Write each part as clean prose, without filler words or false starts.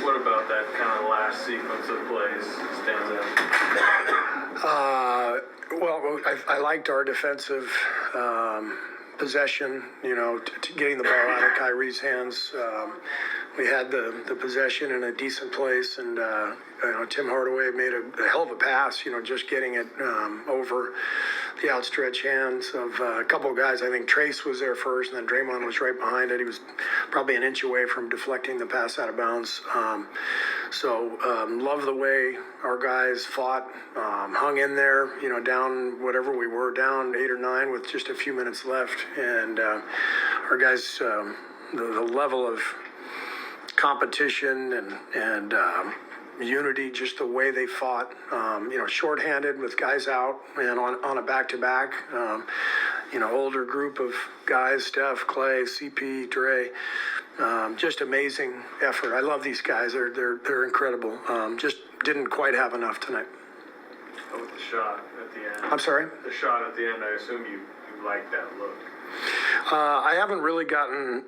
What about that kind of last sequence of plays stands out? Well, I liked our defensive possession, getting the ball out of Kyrie's hands. We had the possession in a decent place, and Tim Hardaway made a hell of a pass, just getting it over the outstretched hands of a couple of guys. I think Trace was there first, and then Draymond was right behind it. He was probably an inch away from deflecting the pass out of bounds. Love the way our guys fought, hung in there, down whatever we were, down 8 or 9 with just a few minutes left. And our guys, the level of competition and unity, just the way they fought, shorthanded with guys out and on a back-to-back, older group of guys, Steph, Clay, CP, Dre, just amazing effort. I love these guys. They're incredible. Just didn't quite have enough tonight. Oh, the shot at the end. I'm sorry? The shot at the end, I assume you liked that look. I haven't really gotten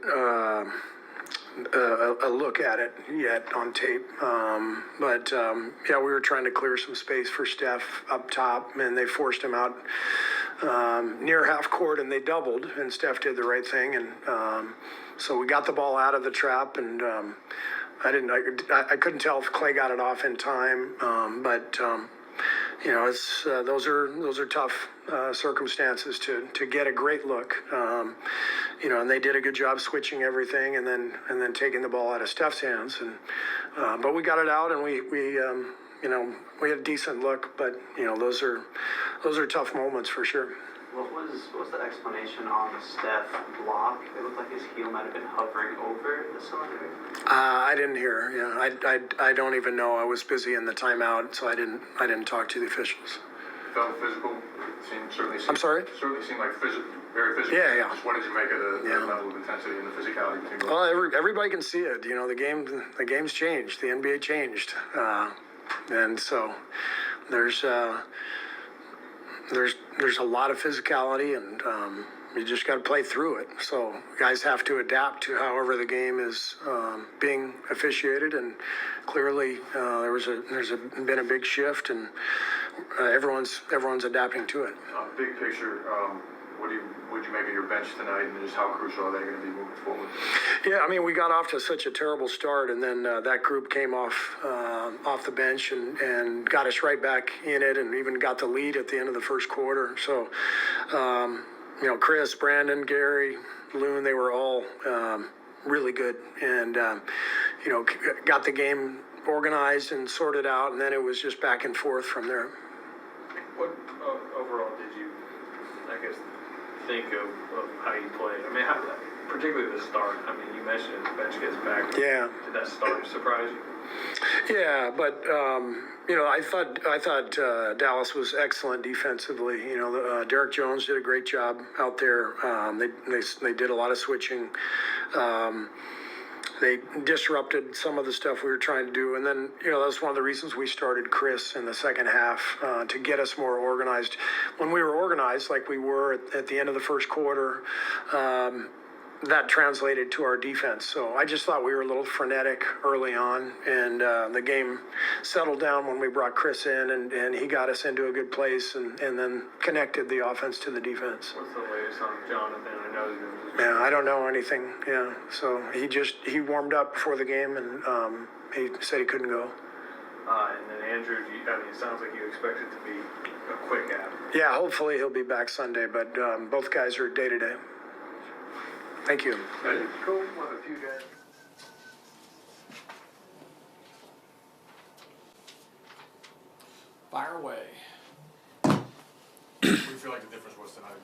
a look at it yet on tape. We were trying to clear some space for Steph up top, and they forced him out near half court, and they doubled, and Steph did the right thing. And so we got the ball out of the trap, and I couldn't tell if Clay got it off in time, those are tough circumstances to get a great look, and they did a good job switching everything and then taking the ball out of Steph's hands, but we got it out, and we had a decent look, but those are tough moments for sure. What was the explanation on the Steph block? It looked like his heel might have been hovering over the cylinder. I didn't hear. I don't even know. I was busy in the timeout, so I didn't talk to the officials. Felt physical. I'm sorry? Certainly seemed like very physical. Yeah. Just what did you make of the level of intensity and the physicality between both? Well, everybody can see it. The game's changed. The NBA changed, and so there's a lot of physicality, and you just got to play through it. So guys have to adapt to however the game is being officiated, and clearly there's been a big shift, and everyone's adapting to it. Big picture, what'd you make of your bench tonight, and just how crucial are they going to be moving forward? Yeah, we got off to such a terrible start, and then that group came off the bench and got us right back in it, and even got the lead at the end of the first quarter. So, Chris, Brandon, Gary, Loon, they were all really good, and got the game organized and sorted out, and then it was just back and forth from there. What overall did you, think of how you played? Particularly the start. You mentioned the bench gets back. Yeah. Did that start surprise you? Yeah, but I thought Dallas was excellent defensively. Derek Jones did a great job out there. They did a lot of switching. They disrupted some of the stuff we were trying to do, and then that's one of the reasons we started Chris in the second half, to get us more organized. When we were organized like we were at the end of the first quarter, that translated to our defense. So I just thought we were a little frenetic early on, and the game settled down when we brought Chris in, and he got us into a good place, and then connected the offense to the defense. What's the latest on Jonathan? I know Yeah, I don't know anything. Yeah, so he warmed up before the game, and he said he couldn't go. And then Andrew, it sounds like you expect it to be a quick app. Yeah, hopefully he'll be back Sunday, but both guys are day to day. Thank you. Cool. We'll have a few guys. Fire away. What do you feel like the difference was tonight?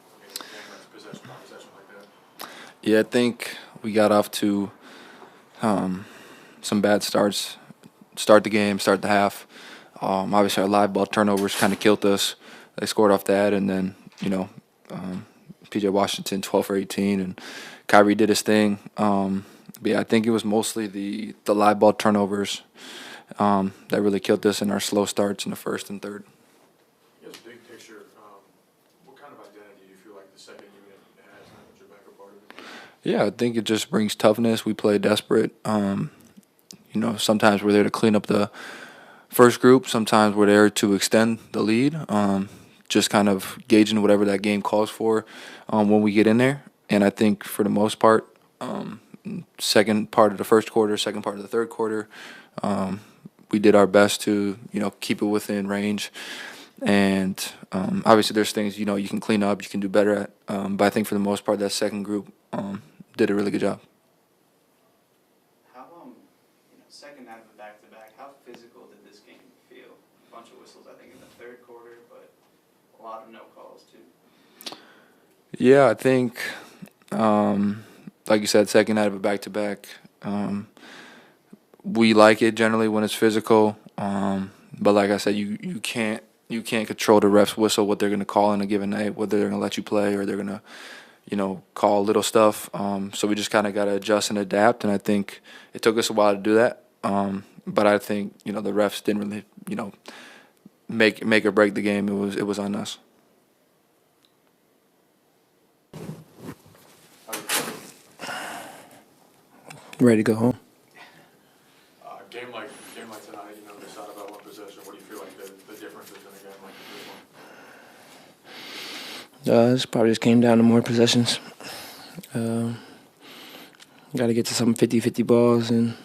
Possession like that. Yeah, I think we got off to some bad starts. Start the game, start the half. Obviously, our live ball turnovers kind of killed us. They scored off that, and then P.J. Washington 12 for 18, and Kyrie did his thing. I think it was mostly the live ball turnovers that really killed us in our slow starts in the first and third. I guess big picture, what kind of identity do you feel like the second unit has now that you're back a part of it? Yeah, I think it just brings toughness. We play desperate. You know, sometimes we're there to clean up the first group. Sometimes we're there to extend the lead. Just kind of gauging whatever that game calls for when we get in there. And I think for the most part, second part of the first quarter, second part of the third quarter, we did our best to, you know, keep it within range. And obviously there's things, you know, you can clean up, you can do better at. But I think for the most part, that second group did a really good job. How, second out of the back-to-back, how physical did this game feel? A bunch of whistles, I think, in the third quarter, but a lot of no calls, too. Yeah, I think, like you said, second out of a back-to-back, we like it generally when it's physical. But like I said, you can't control the refs' whistle, what they're going to call in a given night, whether they're going to let you play or they're going to, you know, call little stuff. So we just kind of got to adjust and adapt, and I think it took us a while to do that. But I think, you know, the refs didn't really, you know, make or break the game. It was on us. Ready to go home. Game like tonight, you know, decide about one possession. What do you feel like the difference is in a game like this one? This probably just came down to more possessions. Got to get to some 50-50 balls, and,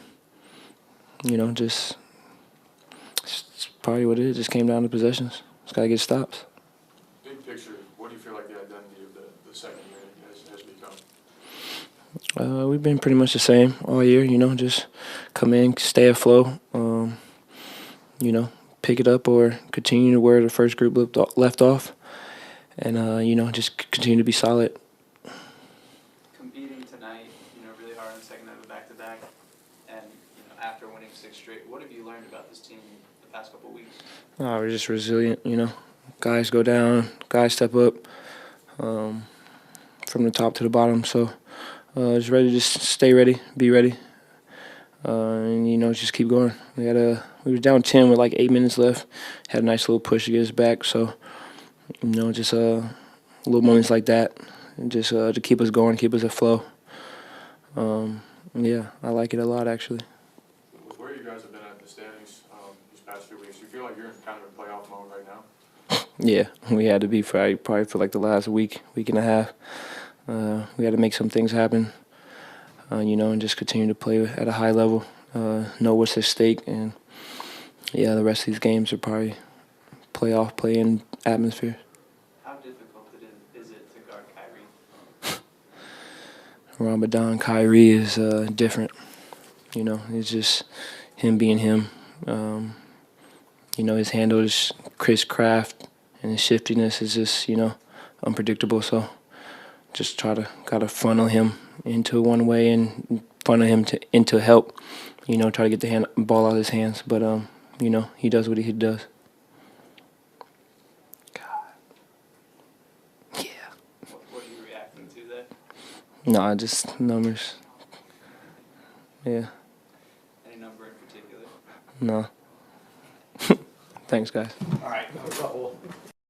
you know, just it's probably what it is. Just came down to possessions. Just got to get stops. Big picture, what do you feel like the identity of the second unit has become? We've been pretty much the same all year, you know, just come in, stay afloat, you know, pick it up or continue to where the first group left off, and, you know, just continue to be solid. Competing tonight, you know, really hard in the second out of the back-to-back, and, you know, after winning 6 straight, what have you learned about this team the past couple of weeks? We're just resilient, you know. Guys go down, guys step up from the top to the bottom, so just ready to just stay ready, be ready, and, you know, just keep going. We were down 10 with like 8 minutes left, had a nice little push to get us back, so, you know, just little moments like that, and just to keep us going, keep us afloat. Yeah, I like it a lot, actually. With where you guys have been at the standings these past few weeks, do you feel like you're in kind of a playoff mode right now? Yeah, we had to be probably for like the last week and a half. We had to make some things happen, you know, and just continue to play at a high level, know what's at stake, and, yeah, the rest of these games are probably play-in atmosphere. How difficult is it to guard Kyrie? Ramadan Kyrie is different, you know. It's just him being him. You know, his handle is Chris Craft, and his shiftiness is just, you know, unpredictable. So just gotta funnel him into one way and funnel him into help. You know, try to get the ball out of his hands. But you know, he does what he does. God. Yeah. What are you reacting to there? No, just numbers. Yeah. Any number in particular? No. Thanks, guys. All right.